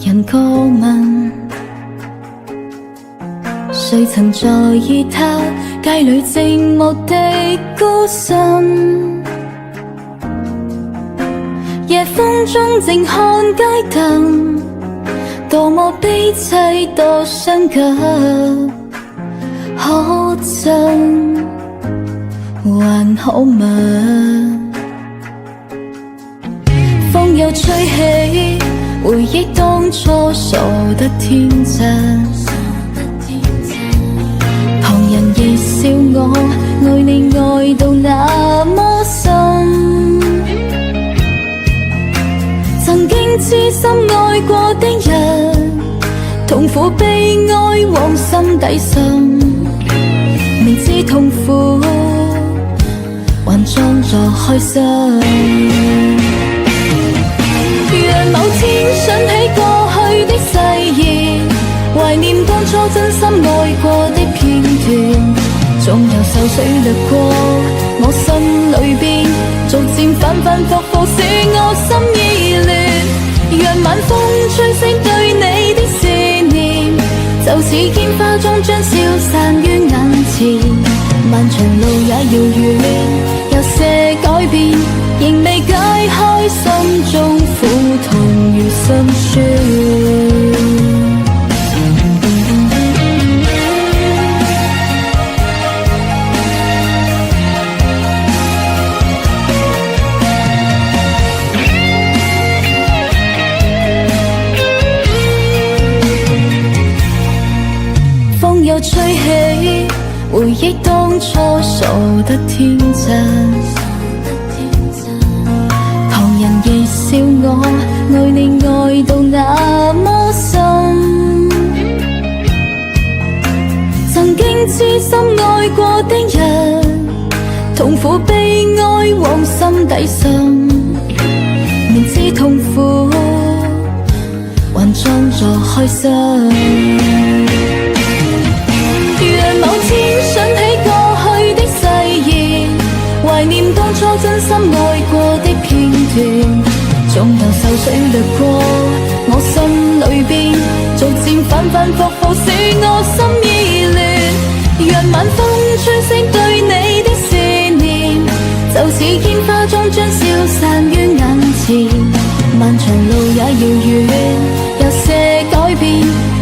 人過問，誰曾在意他街裏寂寞的孤身？夜風中靜看街燈，多麼悲凄，多傷感。可真還好嗎？風又吹起，回憶當初傻得天真。旁人亦笑我愛你愛到那麼深。曾經痴心愛過的人，痛苦悲哀往心底滲。明知痛苦，還裝作開心。讓某天想起過去的誓言，懷念當初真心愛過的片段，總有愁緒掠過我心裏邊，逐漸反反复复使我心意亂。讓晚風吹熄對你的思念，就似煙花終將消散於眼前。漫長路也遙遠，有些改變仍未解開，心中苦痛如心酸。風又吹起，回憶當初傻得天真。旁人亦笑我愛你愛到那麼深。曾經痴心愛過的人，痛苦悲哀往心底滲。明知痛苦，還裝作開心。讓某天想起過去的誓言，懷念當初真心愛過的片段，總有愁緒掠過我心裏邊，逐漸反反复复使我心意亂。讓晚風吹熄對你的思念，就似煙花終將消散於眼前。漫長路也遙遠，有些改變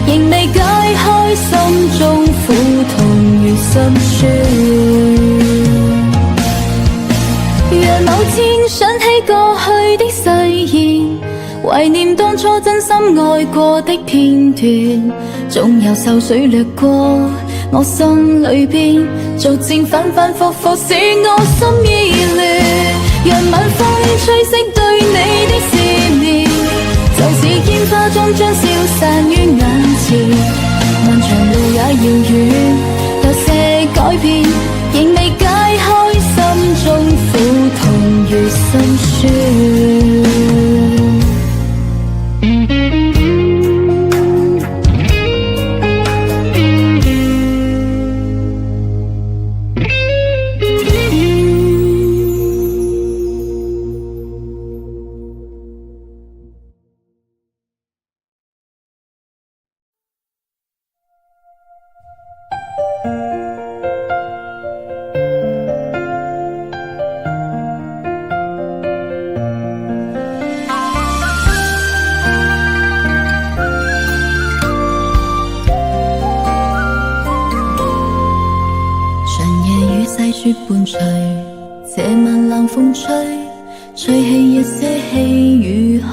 仍未解開，心中苦痛如心酸。讓某天想起過去的誓言，懷念當初真心愛過的片段，總有愁緒掠過我心裏邊，逐漸反反复复使我心意亂。讓晚風吹熄對你的思念，就似煙花終將消散於眼前。漫長路也遙遠，有些改變仍未解開，心中苦痛如心酸。雪伴隨，這晚冷風吹，吹起一些氣與虛。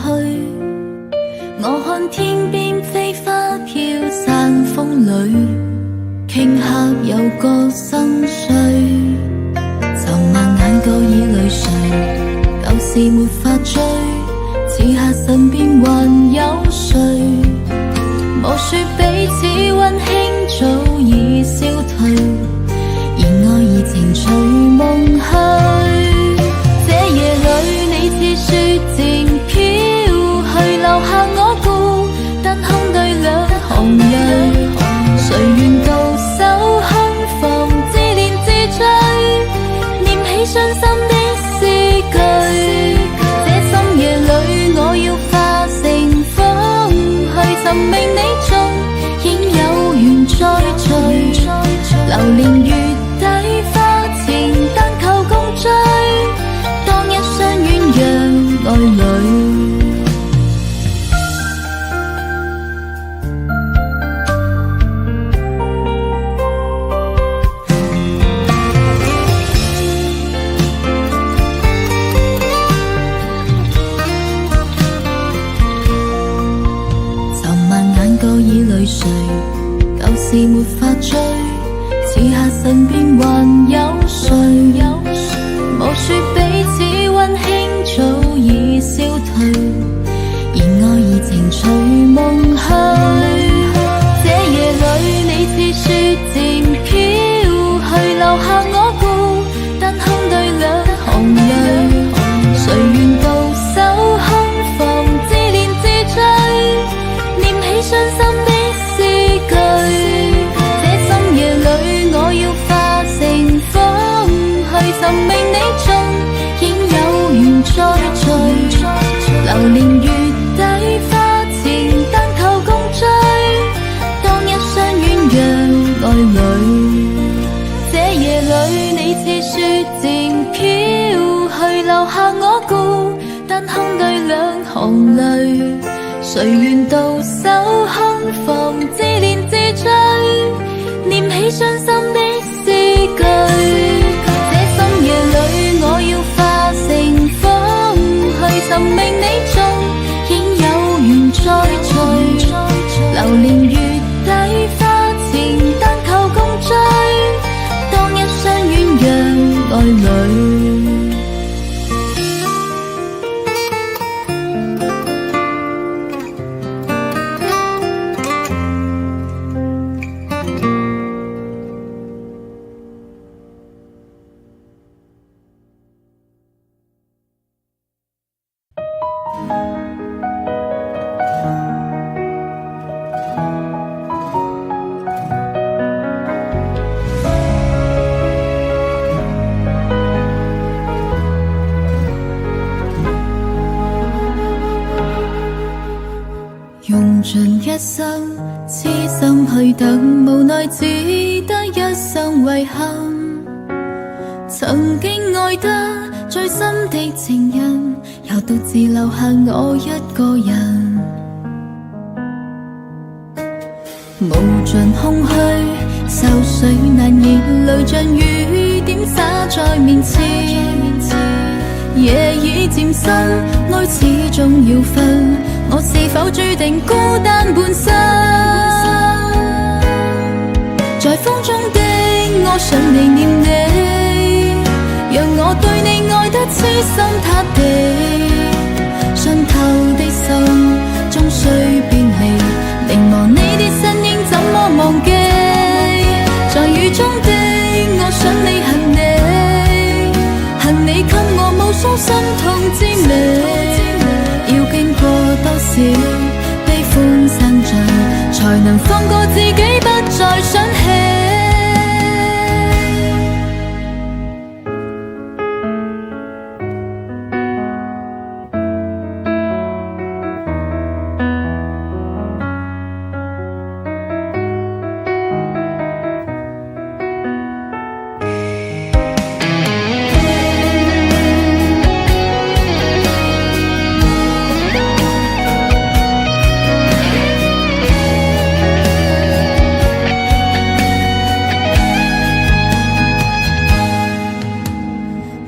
我看天邊飛花飄散風裏，頃刻有個心碎。就望眼角已淚垂，舊事沒法追，此刻身邊還有誰？無說彼此溫馨早已消退，愛意情隨夢去。這夜裏你似雪漸飄去，留下我孤單空對兩行淚。誰願獨守空房自憐自醉，念起傷心的詩句。這深夜裏我要化成風去，裏，你似雪漸飄去，留下我孤單空對兩行淚。誰願到手空房，自憐自醉，念起傷心的詩句。這深夜裏，我要化成風去尋覓你中，應有緣再聚。流連月底花前，但求共醉，當一雙鴛鴦愛侶。用盡一生痴心去等，無奈只得一生遺憾。曾經愛得最深的情人，又獨自留下我一個人。無盡空虛，愁緒難言，淚像雨點灑在面前。夜已漸深，愛始終要分，我是否注定孤單半生？在風中的我想你念你，讓我對你愛得痴心塌地。傷透的心終須別離，凝望你的身影怎麼忘記？在雨中的我想你恨你，恨你給我無數心痛滋味。要經過多少悲歡散盡，才能放過自己，不再想起。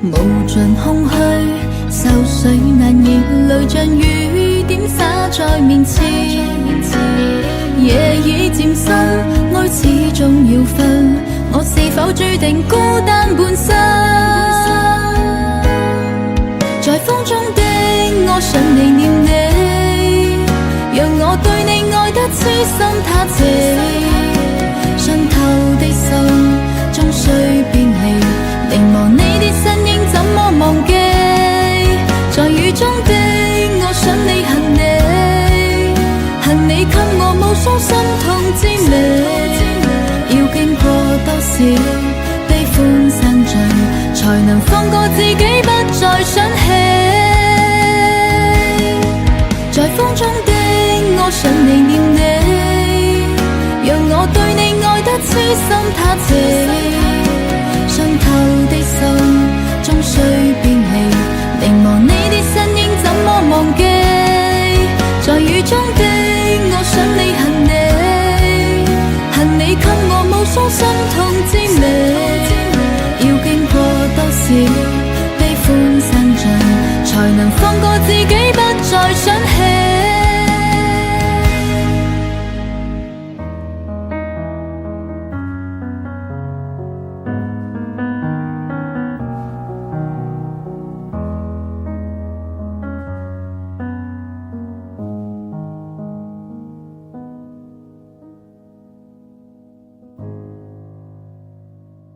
無盡空虛，愁緒難言，淚像雨點灑在面前。夜已漸深，愛始終要分，我是否注定孤單半生？在風中的我想你念你，讓我對你愛得痴心塌地。傷透的心終須別離，凝望你的身影怎麼忘記？在雨中的我想你恨你，恨你給我無數心痛滋味。要經過多少悲歡散盡，才能放過自己，不再想起。在風中的我想你念你，讓我對你愛得痴心塌地。